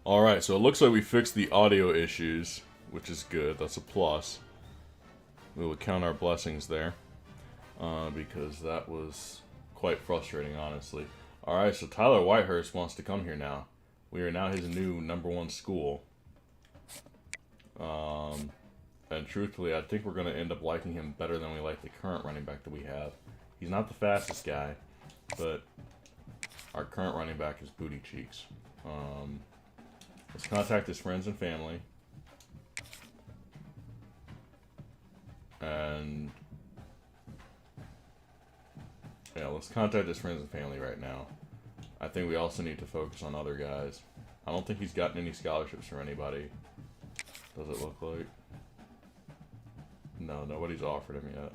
Alright, so it looks like we fixed the audio issues, which is good. That's a plus. We will count our blessings there. Because that was quite frustrating, honestly. Alright, so Tyler Whitehurst wants to come here now. We are now his new #1 school. And truthfully, I think we're going to end up liking him better than we like the current running back that we have. He's not the fastest guy, but our current running back is booty cheeks. Let's contact his friends and family. And yeah, let's contact his friends and family right now. I think we also need to focus on other guys. I don't think he's gotten any scholarships from anybody. Does it look like? No, nobody's offered him yet.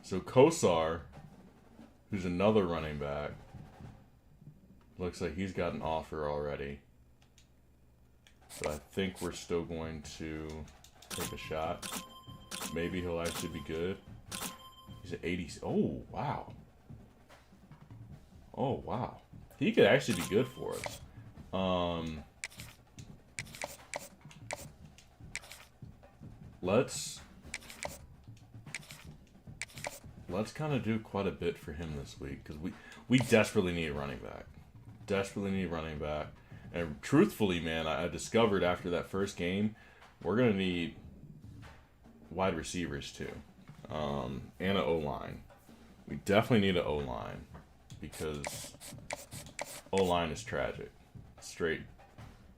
So Kosar, who's another running back, looks like he's got an offer already. But I think we're still going to take a shot. Maybe he'll actually be good. He's at 80. Oh, wow. Oh, wow. He could actually be good for us. Let's kind of do quite a bit for him this week, because we desperately need a running back. Desperately need a running back. And truthfully, man, I discovered after that first game, we're going to need wide receivers too. And an O-line. We definitely need an O-line, because O-line is tragic. Straight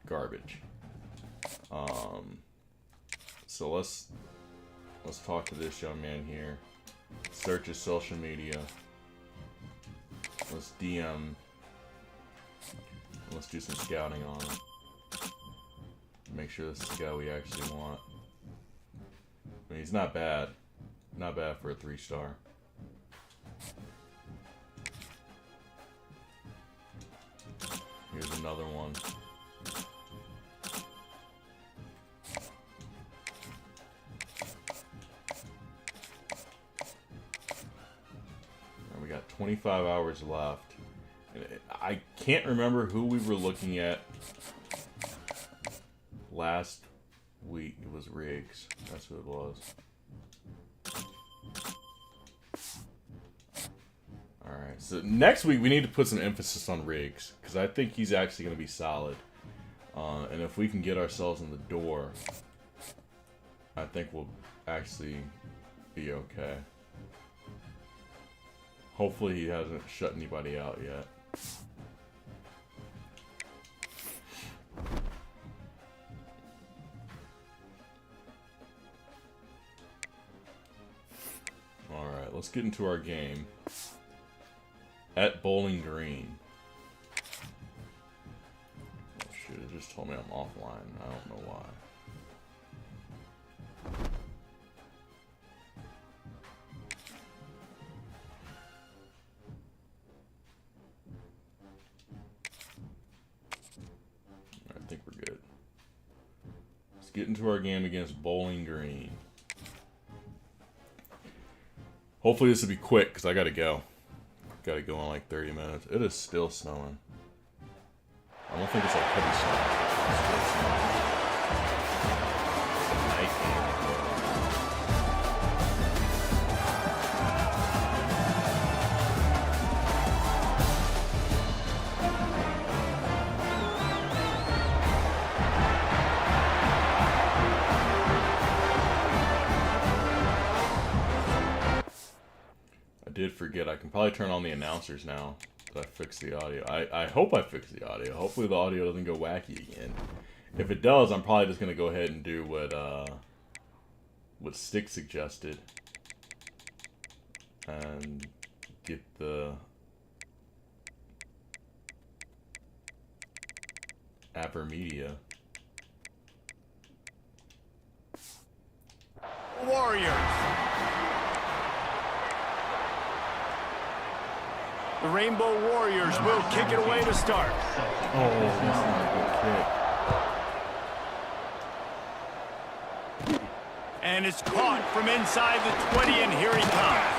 garbage. So let's talk to this young man here. Search his social media. Let's DM. Let's do some scouting on him. Make sure this is the guy we actually want. I mean, he's not bad. Not bad for a 3-star. Here's another one. And we got 25 hours left. And I can't remember who we were looking at last week. It was Riggs. That's who it was. Alright, so next week we need to put some emphasis on Riggs, because I think he's actually going to be solid. And if we can get ourselves in the door, I think we'll actually be okay. Hopefully he hasn't shut anybody out yet. Alright, let's get into our game. At Bowling Green. Oh shit, it just told me I'm offline. I don't know why. I think we're good. Let's get into our game against Bowling Green. Hopefully this will be quick, because I gotta go. Gotta go in like 30 minutes. It is still snowing. I don't think it's like heavy snow. It's still snowing. It's a night game. Did forget, I can probably turn on the announcers now that I fixed the audio. I hope I fixed the audio. Hopefully the audio doesn't go wacky again. If it does, I'm probably just going to go ahead and do what Stick suggested. And get the Avermedia. Warriors. The Rainbow Warriors will kick it away to start. Oh, that's not a good kick. And it's caught from inside the 20, and here he comes.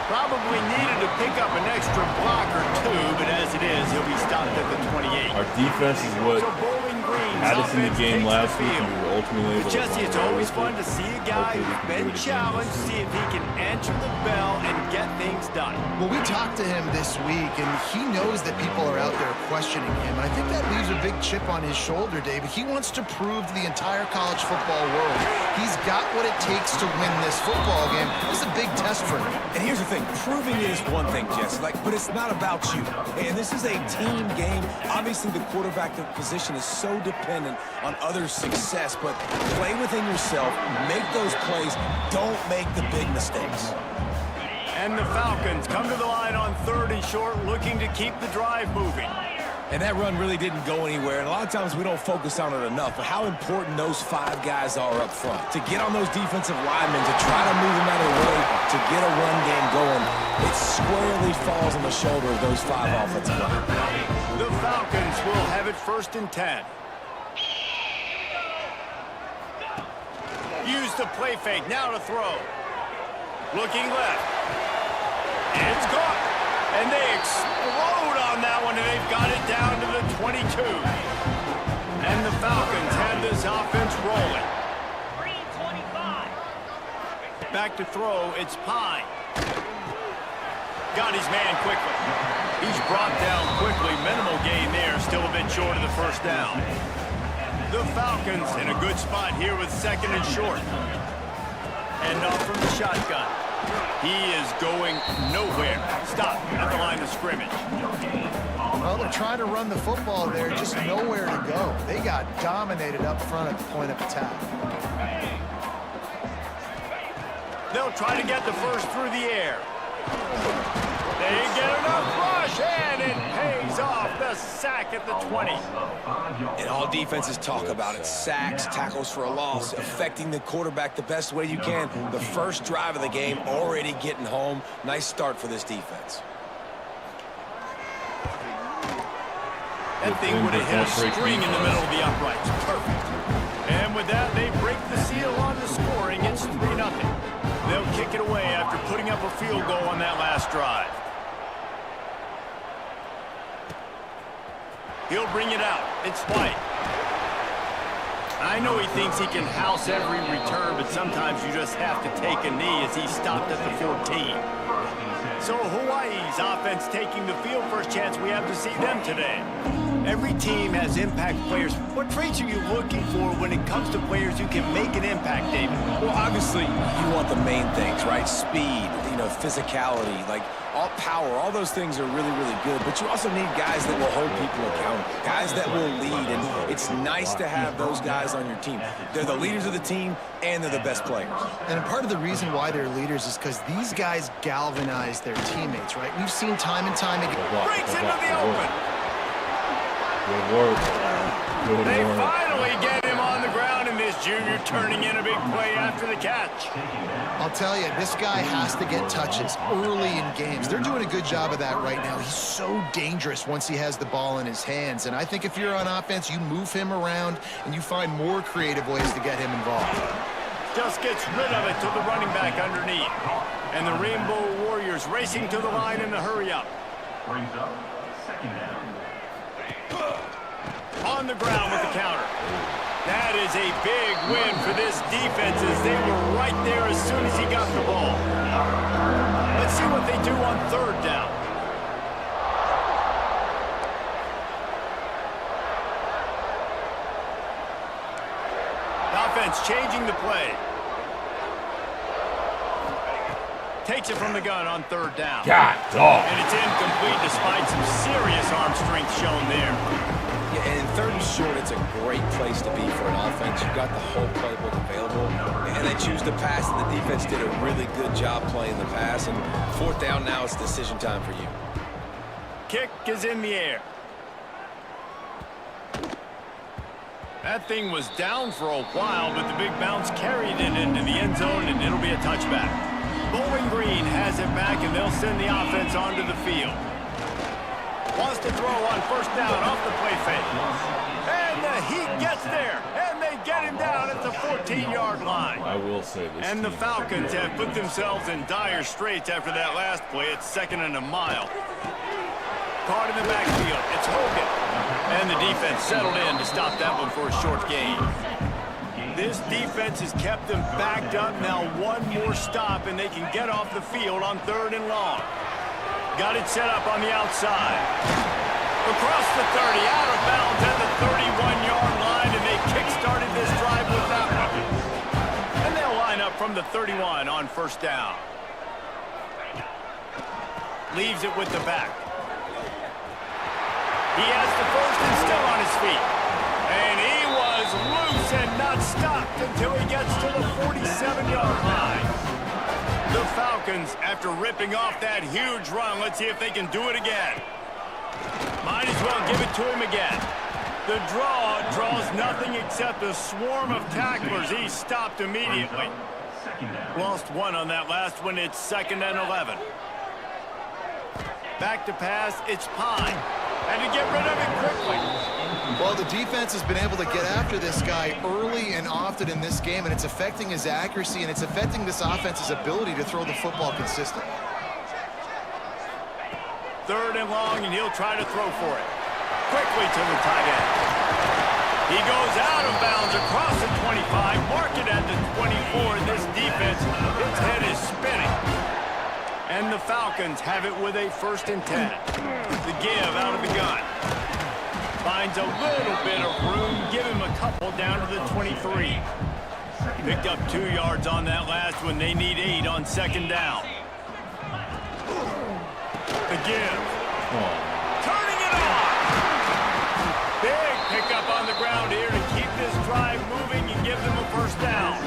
Probably needed a to pick up an extra block or two, but as it is, he'll be stopped at the 28. Our defense is what So Bowling Green's had us in the offense game takes last the week, field. and we were ultimately able to Jesse, run it's away always with fun it. to see a guy Hopefully we who's can do been it again challenged, this see if he can answer the bell and get things done. Well, we talked to him this week, and he knows that people are out there questioning him. I think that leaves a big chip on his shoulder, David. He wants to prove to the entire college football world he's got what it takes to win this football game. This is a big test for him. And here's the thing, proving it is one thing, Jesse, but it's not about you. And this is a team game. Obviously, the quarterback position is so dependent on others' success, but play within yourself, make those plays, don't make the big mistakes. And the Falcons come to the line on 3rd and short, looking to keep the drive moving. And that run really didn't go anywhere, and a lot of times we don't focus on it enough, but how important those 5 guys are up front. To get on those defensive linemen, to try to move them out of the way, to get a run game going, it squarely falls on the shoulder of those 5 offensive linemen. The Falcons will have it 1st and 10. Use the play fake, now to throw. Looking left. It's caught. And they explode on that one, and they've got it down to the 22. And the Falcons have this offense rolling. Back to throw, it's Pine. Got his man quickly. He's brought down quickly. Minimal gain there, still a bit short of the 1st down. The Falcons in a good spot here with 2nd and short. And off from the shotgun. He is going nowhere. Stop at the line of scrimmage. Well, they're trying to run the football there, just nowhere to go. They got dominated up front at the point of attack. They'll try to get the first through the air. They get enough rush, and it pays off. The sack at the 20. And all defenses talk about it. Sacks, tackles for a loss, affecting the quarterback the best way you can. The first drive of the game, already getting home. Nice start for this defense. That thing would have hit a string in the middle of the uprights. Perfect. And with that, they break the seal on the scoring. It's 3-0. They'll kick it away after putting up a field goal on that last drive. He'll bring it out. It's White. I know he thinks he can house every return, but sometimes you just have to take a knee as he stopped at the 14. So Hawaii's offense taking the field. First chance we have to see them today. Every team has impact players. What traits are you looking for when it comes to players who can make an impact, David? Well, obviously, you want the main things, right? Speed, physicality, all power. All those things are really, really good. But you also need guys that will hold people accountable, guys that will lead. And it's nice to have those guys on your team. They're the leaders of the team, and they're the best players. And part of the reason why they're leaders is because these guys galvanize their teammates, right? We've seen time and time again. Breaks into the open. Good work. Good They work. finally get him on the ground, and this junior turning in a big play after the catch. I'll tell you, this guy has to get touches early in games. They're doing a good job of that right now. He's so dangerous once he has the ball in his hands. And I think if you're on offense, you move him around and you find more creative ways to get him involved. Just gets rid of it to the running back underneath. And the Rainbow Warriors racing to the line in the hurry-up. Brings up 2nd down. On the ground with the counter. That is a big win for this defense as they were right there as soon as he got the ball. Let's see what they do on 3rd down. Offense changing the play. Takes it from the gun on 3rd down. God, dog. And it's incomplete despite some serious arm strength shown there. Yeah, and in 3rd and short, it's a great place to be for an offense. You've got the whole playbook available, and they choose to pass, and the defense did a really good job playing the pass. And 4th down now, it's decision time for you. Kick is in the air. That thing was down for a while, but the big bounce carried it into the end zone, and it'll be a touchback. Bowling Green has it back, and they'll send the offense onto the field. Wants to throw on 1st down off the play fake. And he gets there, and they get him down at the 14-yard line. I will say this. And the Falcons have put themselves in dire straits after that last play. It's 2nd and a mile. Caught in the backfield. It's Hogan. And the defense settled in to stop that one for a short gain. This defense has kept them backed up. Now one more stop, and they can get off the field on 3rd and long. Got it set up on the outside. Across the 30, out of bounds at the 31-yard line, and they kick-started this drive with that one. And they'll line up from the 31 on 1st down. Leaves it with the back. He has the 1st and still on his feet. And he was loose and not stopped until he gets to the 47-yard line. The Falcons, after ripping off that huge run, let's see if they can do it again. Might as well give it to him again. The draw draws nothing except a swarm of tacklers. He stopped immediately. Lost one on that last one. It's 2nd and 11. Back to pass. It's Pine. And to get rid of it quickly. Well, the defense has been able to get after this guy early and often in this game, and it's affecting his accuracy, and it's affecting this offense's ability to throw the football consistently. 3rd and long, and he'll try to throw for it. Quickly to the tight end. He goes out of bounds across the 25, mark it at the 24, and this defense, its head is spinning. And the Falcons have it with a 1st and 10. The give out of the gun. Finds a little bit of room, give him a couple down to the 23. Picked up 2 yards on that last one. They need 8 on 2nd down. The give. Turning it on. Big pickup on the ground here to keep this drive moving and give them a 1st down.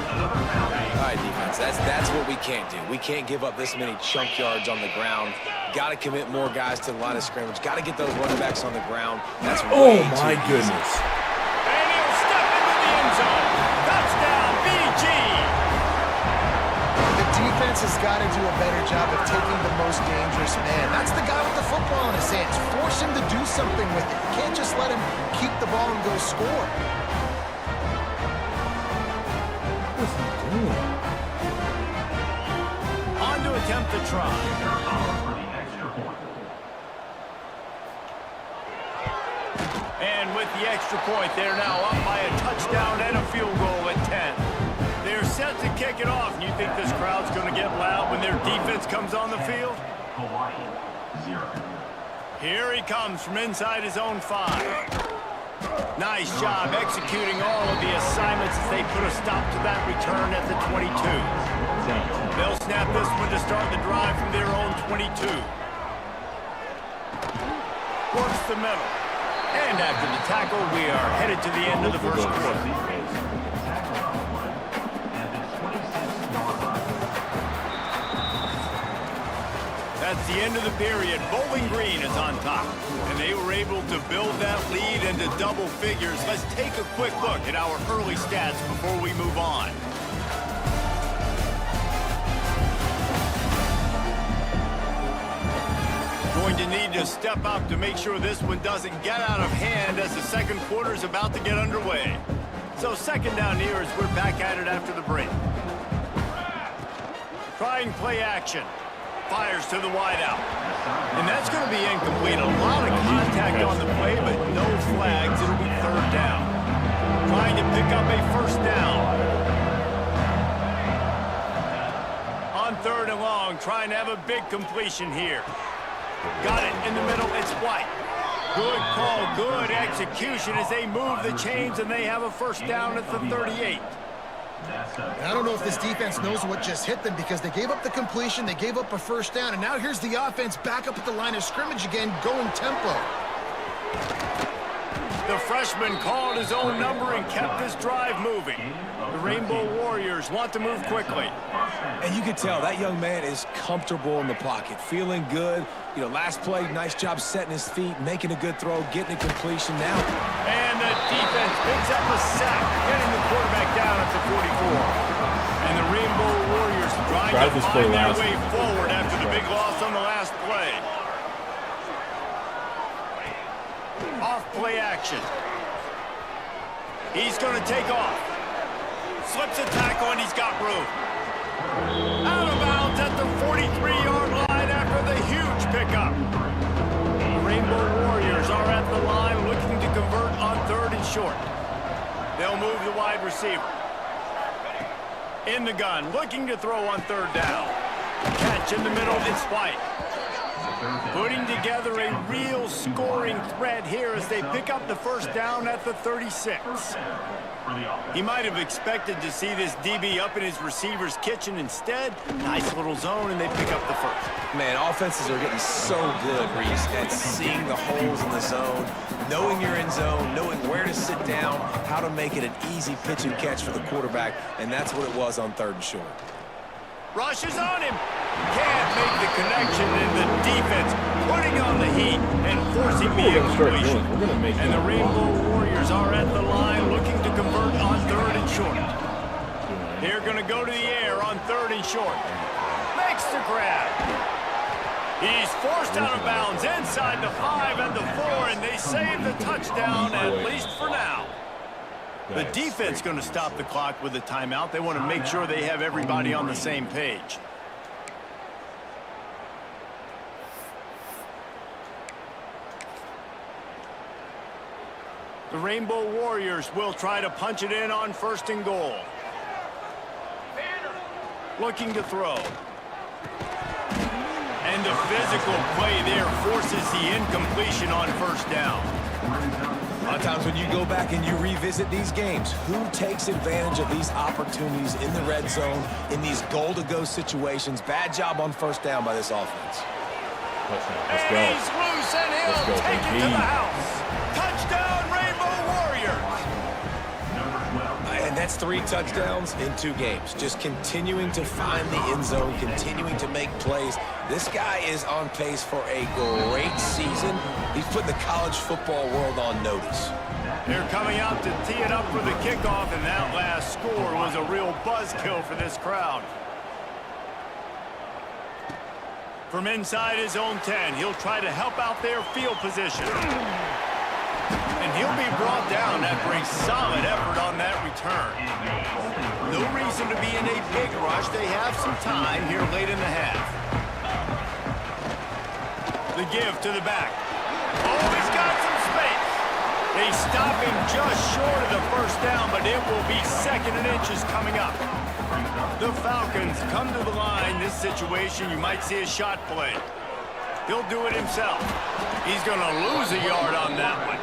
All right, defense, that's what we can't do. We can't give up this many chunk yards on the ground. Got to commit more guys to the line of scrimmage. Got to get those running backs on the ground. That's Oh, my goodness. And he'll step into the end zone. Touchdown, BG. The defense has got to do a better job of taking the most dangerous man. That's the guy with the football in his hands. Force him to do something with it. You can't just let him keep the ball and go score. What's he doing? On to attempt the try. And with the extra point, they're now up by a touchdown and a field goal at 10. They're set to kick it off. And you think this crowd's going to get loud when their defense comes on the field? Hawaii, 0. Here he comes from inside his own 5. Nice job executing all of the assignments as they put a stop to that return at the 22. They'll snap this one to start the drive from their own 22. Works the middle. And after the tackle, we are headed to the end of the 1st quarter. That's the end of the period. Bowling Green is on top. And they were able to build that lead into double figures. Let's take a quick look at our early stats before we move on. Going to need to step up to make sure this one doesn't get out of hand as the 2nd quarter is about to get underway. So 2nd down here as we're back at it after the break. Trying play action. Fires to the wideout. And that's going to be incomplete. A lot of contact on the play, but no flags. It'll be 3rd down. Trying to pick up a 1st down. On 3rd and long, trying to have a big completion here. Got it in the middle. It's White. Good call, good execution as they move the chains, and they have a 1st down at the 38. And I don't know if this defense knows what just hit them because they gave up the completion, they gave up a 1st down, and now here's the offense back up at the line of scrimmage again, going tempo. The freshman called his own number and kept this drive moving. The Rainbow Warriors want to move quickly. And you can tell that young man is comfortable in the pocket, feeling good. You know, last play, nice job setting his feet, making a good throw, getting a completion now. And the defense picks up a sack, getting the quarterback down at the 44. And the Rainbow Warriors trying to find their way forward after the big loss on the last play. Off play action. He's going to take off. Slips a tackle, and he's got room. Out of bounds at the 43-yard line after the huge pickup. The Rainbow Warriors are at the line looking to convert on 3rd and short. They'll move the wide receiver. In the gun, looking to throw on 3rd down. Catch in the middle, it's White. Putting together a real scoring threat here as they pick up the 1st down at the 36. He might have expected to see this DB up in his receiver's kitchen. Instead, nice little zone, and they pick up the 1st. Man, offenses are getting so good, Reese, at seeing the holes in the zone, knowing you're in zone, knowing where to sit down, how to make it an easy pitch and catch for the quarterback, and that's what it was on 3rd and short. Rushes on him. Can't make the connection, and the defense putting on the heat and forcing the incompletion. And the Rainbow Warriors are at the line looking to convert on 3rd and short. They're going to go to the air on 3rd and short. Makes the grab. He's forced out of bounds inside the 5 and the 4, and they save the touchdown, at least for now. The defense going to stop the clock with a timeout. They want to make sure they have everybody on the same page. The Rainbow Warriors will try to punch it in on 1st and goal. Looking to throw. And the physical play there forces the incompletion on 1st down. A lot of times when you go back and you revisit these games, who takes advantage of these opportunities in the red zone, in these goal-to-go situations? Bad job on 1st down by this offense. Let's go. And he's loose, and he'll take it to the house. Touchdown, Rainbow Warriors. And that's 3 touchdowns in 2 games. Just continuing to find the end zone, continuing to make plays. This guy is on pace for a great season. He's put the college football world on notice. They're coming out to tee it up for the kickoff, and that last score was a real buzzkill for this crowd. From inside his own 10, he'll try to help out their field position. And he'll be brought down after a solid effort on that return. No reason to be in a big rush. They have some time here late in the half. The give to the back. Oh, he's got some space. They stop him just short of the 1st down, but it will be 2nd and inches coming up. The Falcons come to the line. This situation, you might see a shot play. He'll do it himself. He's going to lose a yard on that one.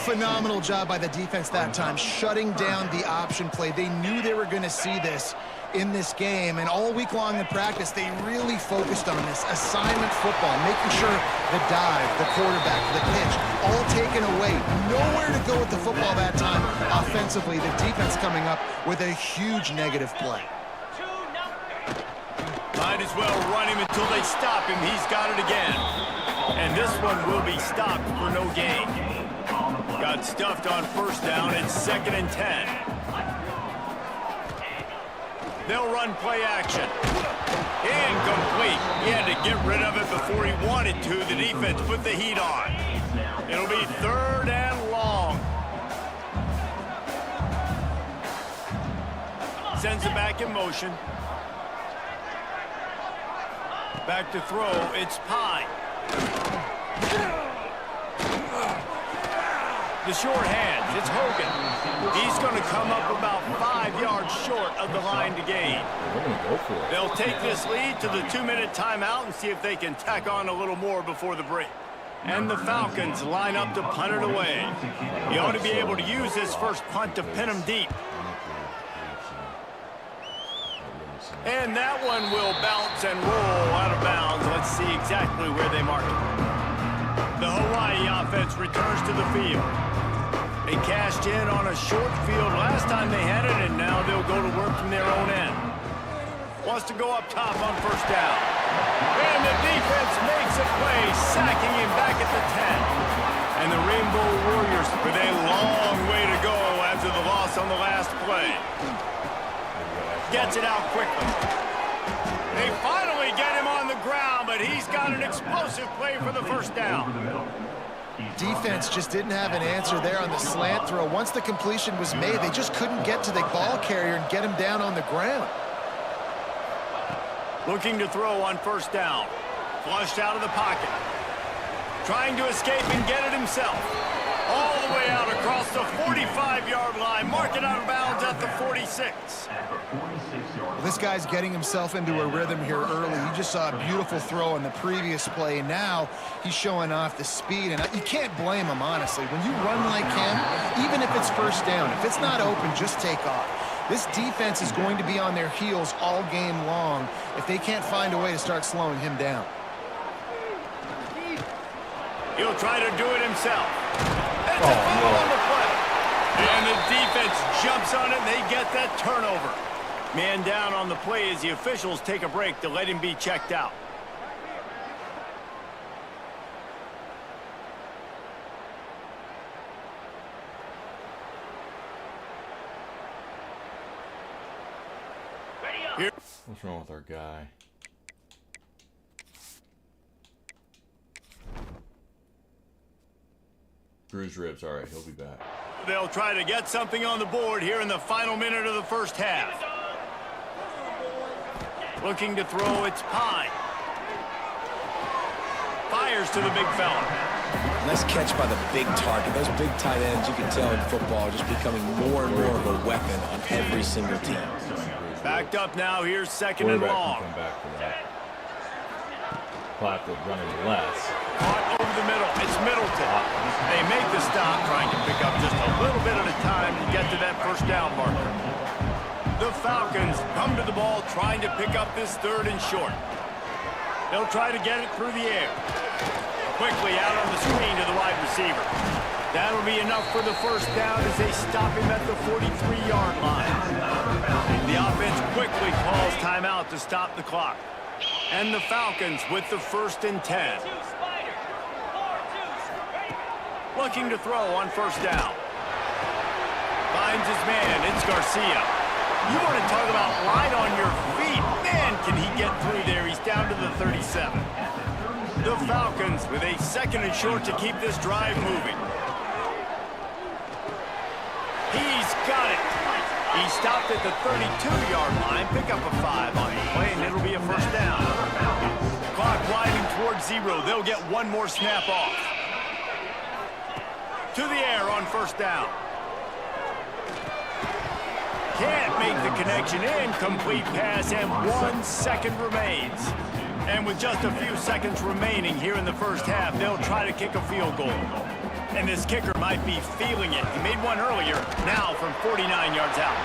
Phenomenal job by the defense that time, shutting down the option play. They knew they were going to see this in this game, and all week long in practice, they really focused on this assignment football, making sure the dive, the quarterback, the pitch, all taken away. Nowhere to go with the football that time offensively. The defense coming up with a huge negative play. Might as well run him until they stop him. He's got it again. And this one will be stopped for no gain. Got stuffed on 1st down. It's 2nd and 10. They'll run play action. Incomplete. He had to get rid of it before he wanted to. The defense put the heat on. It'll be 3rd and long. Sends it back in motion. Back to throw. It's Pine. The short hands, it's Hogan. He's going to come up about 5 yards short of the line to gain. We're going to go for it. They'll take this lead to the 2-minute timeout and see if they can tack on a little more before the break. And the Falcons line up to punt it away. You ought to be able to use this first punt to pin them deep. And that one will bounce and roll out of bounds. Let's see exactly where they mark it. The Hawaii offense returns to the field. They cashed in on a short field last time they had it, and now they'll go to work from their own end. Wants to go up top on 1st down. And the defense makes a play, sacking him back at the 10. And the Rainbow Warriors with a long way to go after the loss on the last play. Gets it out quickly. They finally get him on the ground, but he's got an explosive play for the 1st down. Defense just didn't have an answer there on the slant throw. Once the completion was made, they just couldn't get to the ball carrier and get him down on the ground. Looking to throw on first down. Flushed out of the pocket. Trying to escape and get it himself. All the way out across the 45-yard line. Mark it out of bounds at the 46. Well, this guy's getting himself into a rhythm here early. You just saw a beautiful throw on the previous play. Now he's showing off the speed, and you can't blame him, honestly. When you run like him, even if it's first down, if it's not open, just take off. This defense is going to be on their heels all game long if they can't find a way to start slowing him down. He'll try to do it himself. It's a foul on the play. And the defense jumps on it, and they get that turnover. Man down on the play as the officials take a break to let him be checked out. What's wrong with our guy? Bruised ribs. All right, he'll be back. They'll try to get something on the board here in the final minute of the first half. Looking to throw, it's Pine. Fires to the big fella. Nice catch by the big target. Those big tight ends, you can tell in football, are just becoming more and more of a weapon on every single team. Backed up now, here's second and long. Come back for that. Clock was running less. Caught over the middle, it's Middleton. They make the stop, trying to pick up just a little bit at a time to get to that first down marker. The Falcons come to the ball trying to pick up this third and short. They'll try to get it through the air. Quickly out on the screen to the wide receiver. That'll be enough for the first down as they stop him at the 43-yard line. The offense quickly calls timeout to stop the clock. And the Falcons with the 1st and 10. Looking to throw on first down. Finds his man, it's Garcia. You want to talk about light on your feet. Man, can he get through there. He's down to the 37. The Falcons with a 2nd and short to keep this drive moving. He's got it. He stopped at the 32-yard line. Pick up a 5 on the play, and it'll be a first down. Clock winding towards 0. They'll get one more snap off. To the air on first down. Can't make the connection. Incomplete pass, and 1 second remains. And with just a few seconds remaining here in the first half, they'll try to kick a field goal. And this kicker might be feeling it. He made one earlier, now from 49 yards out.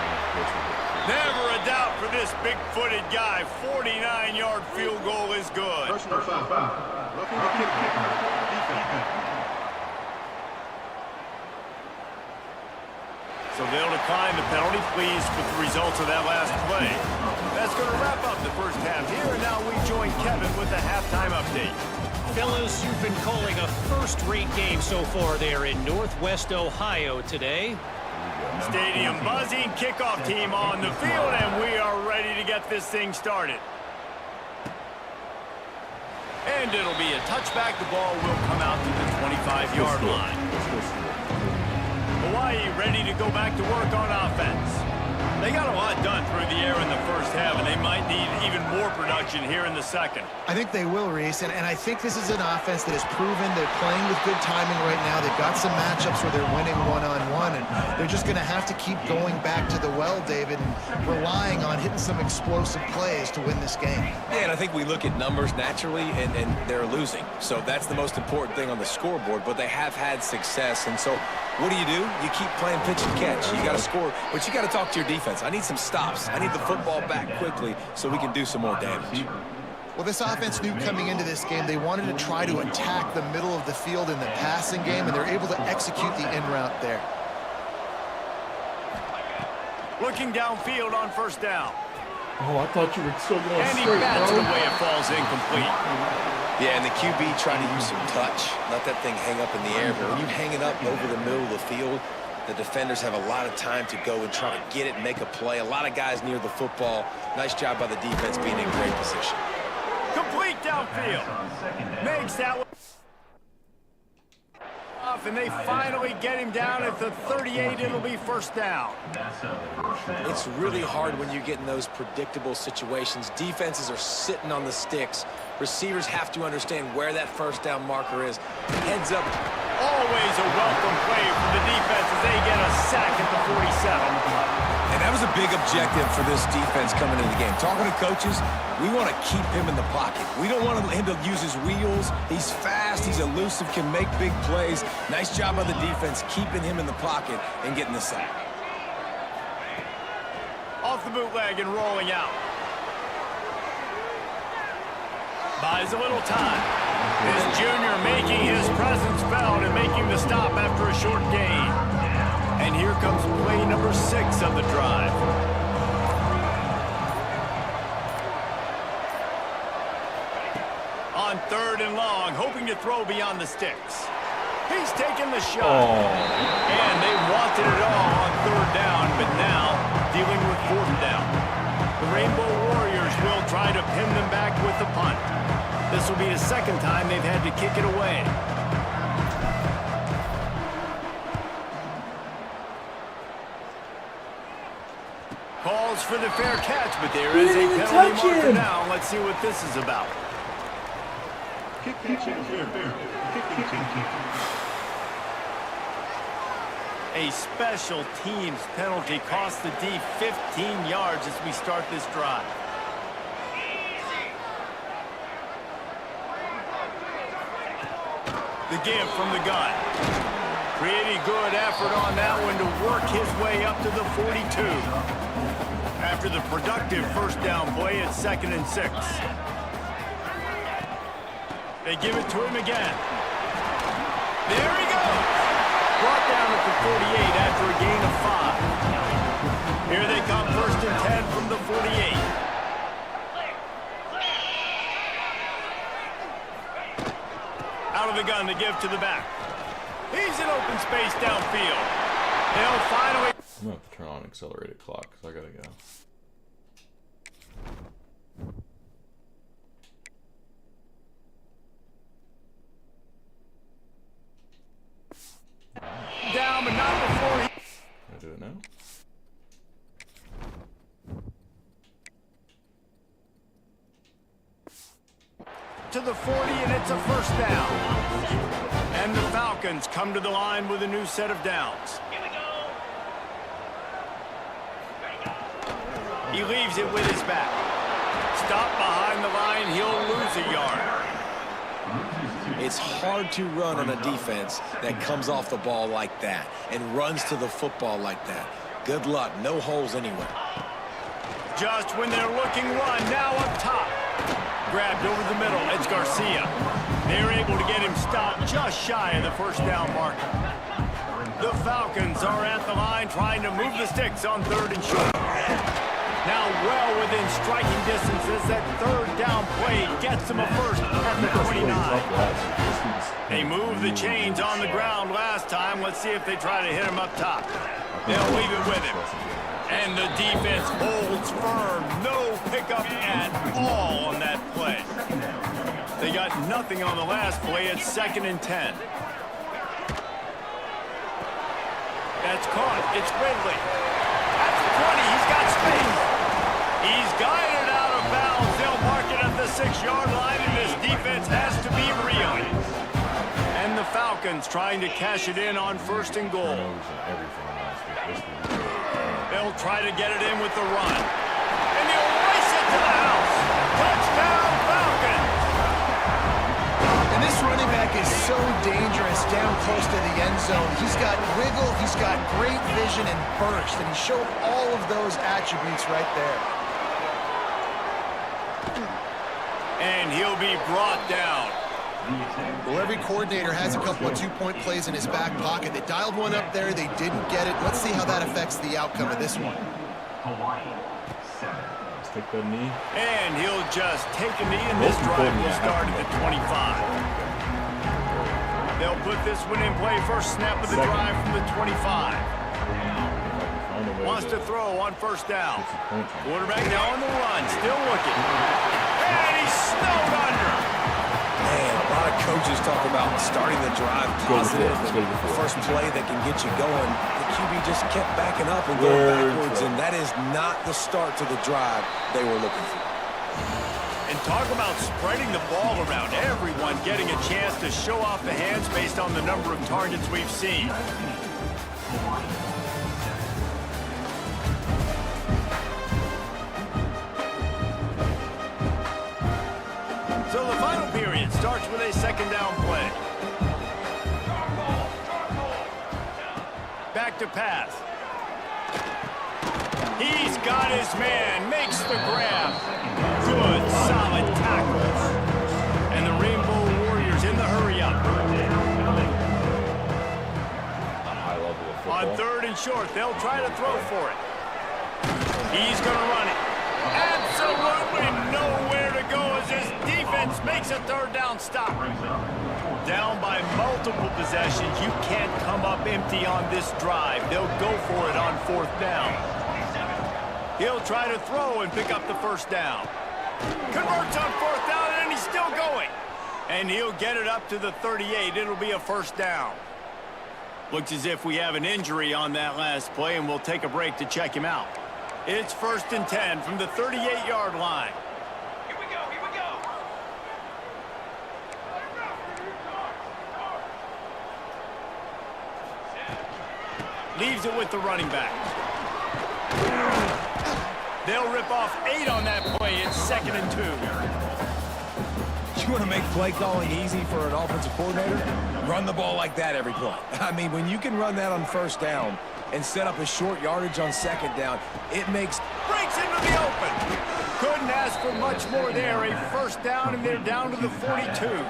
Never a doubt for this big-footed guy. 49-yard field goal is good. Personal foul. Looking to kick defense. So they'll decline the penalty, pleased with the results of that last play. That's going to wrap up the first half here, and now we join Kevin with the halftime update. Fellas, you've been calling a first-rate game so far there in Northwest Ohio today. Stadium buzzing, kickoff team on the field, and we are ready to get this thing started. And it'll be a touchback. The ball will come out to the 25-yard line. Hawaii ready to go back to work on offense. They got a lot done through the air in the first half, and they might need even more production here in the second. I think they will, Reese, and I think this is an offense that has proven they're playing with good timing right now. They've got some matchups where they're winning one-on-one, and they're just going to have to keep going back to the well, David, and relying on hitting some explosive plays to win this game. Yeah, and I think we look at numbers naturally, and they're losing. So that's the most important thing on the scoreboard, but they have had success. And so what do? You keep playing pitch and catch. You got to score, but you got to talk to your defense. I need some stops. I need the football back quickly so we can do some more damage. Well, this offense knew coming into this game they wanted to try to attack the middle of the field in the passing game, and they're able to execute the in route there. Looking downfield on first down. Oh, I thought you were still going And he straight, bats bro. it away. It falls incomplete. Yeah, and the QB trying to use some touch, let that thing hang up in the air. But when you hang it up over the middle of the field, the defenders have a lot of time to go and try to get it and make a play. A lot of guys near the football. Nice job by the defense being in great position. Complete downfield. Makes that one. half, and they finally get him down at the 38. It'll be first down. It's really hard when you get in those predictable situations. Defenses are sitting on the sticks. Receivers have to understand where that first down marker is. Heads up. Always a welcome play from the defense as they get a sack at the 47. And that was a big objective for this defense coming into the game. Talking to coaches, we want to keep him in the pocket. We don't want him to use his wheels. He's fast, he's elusive, can make big plays. Nice job by the defense keeping him in the pocket and getting the sack. Off the bootleg and rolling out. Buys a little time. This junior making his presence felt and making the stop after a short gain. And here comes play number 6 of the drive. On 3rd and long, hoping to throw beyond the sticks. He's taking the shot. And they wanted it all on 3rd down, but now dealing with 4th down. The Rainbow Warriors will try to pin them back with the punt. This will be the 2nd time they've had to kick it away. Calls for the fair catch, but there is a penalty marker now. Let's see what this is about. A special teams penalty cost the D 15 yards as we start this drive. The give from the gun. Pretty good effort on that one to work his way up to the 42. After the productive first down play, it's 2nd and 6. They give it to him again. There he goes. Brought down at the 48 after a gain of 5. Here they come, 1st and 10 from the 48. Out of the gun to give to the back. He's in open space downfield. They'll finally... I'm going to have to turn on accelerated clock because I got to go. Down, but not before he... Can I do it now? To the 40, and it's a first down. And the Falcons come to the line with a new set of downs. He leaves it with his back. Stop behind the line, he'll lose a yard. It's hard to run on a defense that comes off the ball like that and runs to the football like that. Good luck, no holes anywhere. Just when they're looking run, now up top. Grabbed over the middle, it's Garcia. They're able to get him stopped just shy of the first down marker. The Falcons are at the line trying to move the sticks on 3rd and short. Now well within striking distance as that 3rd down play gets them a first at the 29. They moved the chains on the ground last time. Let's see if they try to hit him up top. They'll leave it with him. And the defense holds firm. No pickup at all on that play. They got nothing on the last play. It's 2nd and 10. That's caught. It's Ridley. At the 20, he's got space. He's guided out of bounds. They'll mark it at the 6-yard line, and this defense has to be real. And the Falcons trying to cash it in on 1st and goal. They'll try to get it in with the run. And they'll race it to the house. Touchdown, Falcons! And this running back is so dangerous down close to the end zone. He's got wiggle, he's got great vision and burst, and he showed all of those attributes right there. And he'll be brought down. Well, every coordinator has a couple of two-point plays in his back pocket. They dialed one up there, they didn't get it. Let's see how that affects the outcome of this one. Let's take the knee. And he'll just take a knee, and this drive will start at the 25. They'll put this one in play. First snap of the drive from the 25. Wants to throw on 1st down. Quarterback now on the run, still looking. And he's snowed under. Man, a lot of coaches talk about starting the drive positive. First play that can get you going. The QB just kept backing up and going backwards, and that is not the start to the drive they were looking for. And talk about spreading the ball around. Everyone getting a chance to show off the hands based on the number of targets we've seen. So the final period starts with a second down play. Back to pass. He's got his man, makes the grab. Good, solid tackles. And the Rainbow Warriors in the hurry-up. On third and short, they'll try to throw for it. He's going to run it. Absolutely nowhere to go as his defense makes a third down stop. Down by multiple possessions. You can't come up empty on this drive. They'll go for it on fourth down. He'll try to throw and pick up the first down. Converts on fourth down, and he's still going. And he'll get it up to the 38. It'll be a first down. Looks as if we have an injury on that last play, and we'll take a break to check him out. It's 1st and 10 from the 38-yard line. Here we go, here we go. Leaves it with the running back. They'll rip off 8 on that play. It's 2nd and 2. You want to make play calling easy for an offensive coordinator? Run the ball like that every play. I mean, when you can run that on first down and set up a short yardage on second down, it makes... Breaks into the open. Couldn't ask for much more there. A first down, and they're down to the 42.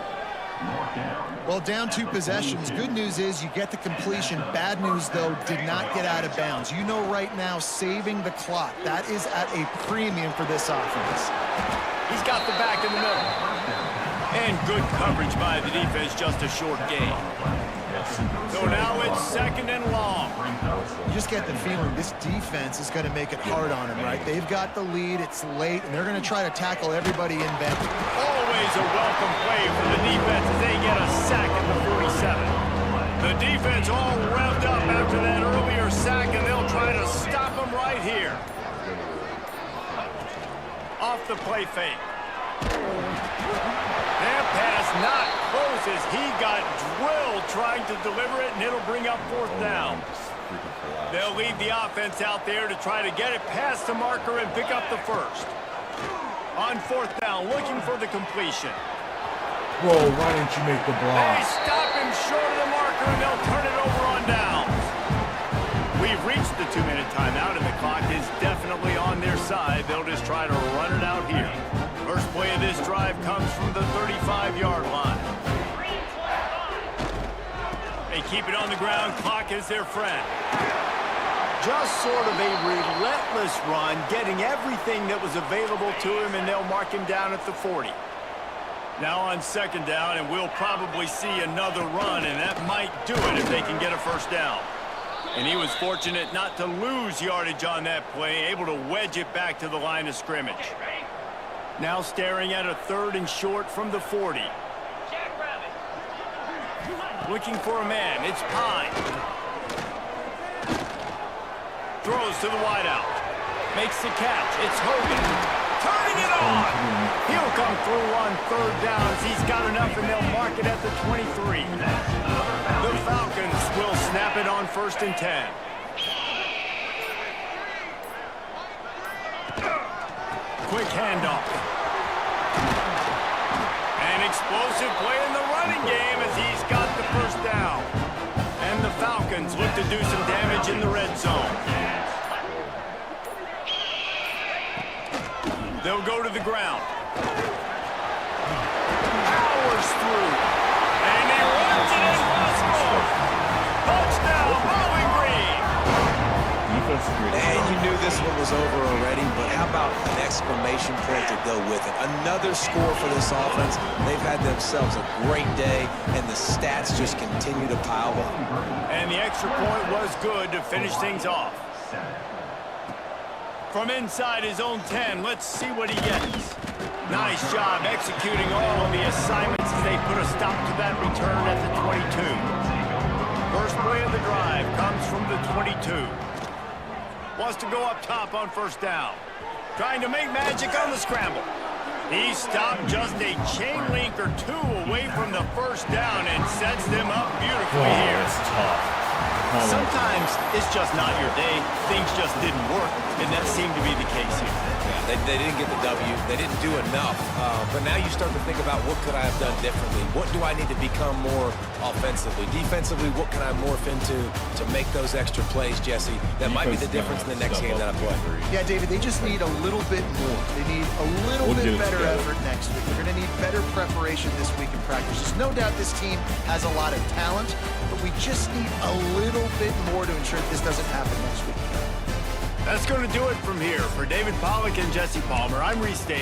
Well, down 2 possessions. Good news is you get the completion. Bad news, though, did not get out of bounds. You know right now, saving the clock, that is at a premium for this offense. He's got the back in the middle. And good coverage by the defense, just a short gain. So now it's 2nd and long. You just get the feeling this defense is going to make it hard on him, right? They've got the lead, it's late, and they're going to try to tackle everybody in bounds. Always a welcome play for the defense as they get a sack at the 47. The defense all revved up after that earlier sack, and they'll try to stop them right here. Off the play fake. That pass not close as he got drilled trying to deliver it, and it'll bring up fourth down. They'll leave the offense out there to try to get it past the marker and pick up the first. On fourth down, looking for the completion. Whoa, why didn't you make the They block? stop him short of the marker, and they'll turn it over on downs. We've reached the 2-minute timeout, and the clock is definitely on their side. They'll just try to run it out here. First play of this drive comes from the 35-yard line. They keep it on the ground. Clock is their friend. Just sort of a relentless run, getting everything that was available to him, and they'll mark him down at the 40. Now on second down, and we'll probably see another run, and that might do it if they can get a first down. And he was fortunate not to lose yardage on that play, able to wedge it back to the line of scrimmage. Now staring at a 3rd and short from the 40. Looking for a man. It's Pine. Throws to the wideout. Makes the catch. It's Hogan. Turning it on. He'll come through on 3rd down as he's got enough, and they'll mark it at the 23. The Falcons will snap it on 1st and 10. Quick handoff. An explosive play in the running game as he's got the first down. And the Falcons look to do some damage in the red zone. They'll go to the ground. Powers through. And he runs it in for the score. Touchdown, Bowling Green. And you knew this one was over already, but how about an exclamation point to go with it? Another score for this offense. They've had themselves a great day, and the stats just continue to pile up. And the extra point was good to finish things off. From inside his own 10, let's see what he gets. Nice job executing all of the assignments as they put a stop to that return at the 22. First play of the drive comes from the 22. Wants to go up top on first down. Trying to make magic on the scramble. He stopped just a chain link or two away from the first down and sets them up beautifully here. That's tough. Sometimes it's just not your day. Things just didn't work, and that seemed to be the case here. Yeah, they didn't get the W. They didn't do enough. But now you start to think about what could I have done differently? What do I need to become more offensively? Defensively, what can I morph into to make those extra plays, Jesse? That might be the difference in the next game that I play. Yeah, David, they just need a little bit more. They need a little bit better effort next week. They're going to need better preparation this week in practice. There's no doubt this team has a lot of talent, but we just need a little bit more to ensure that this doesn't happen next week. That's going to do it from here. For David Pollack and Jesse Palmer, I'm Reese Davis.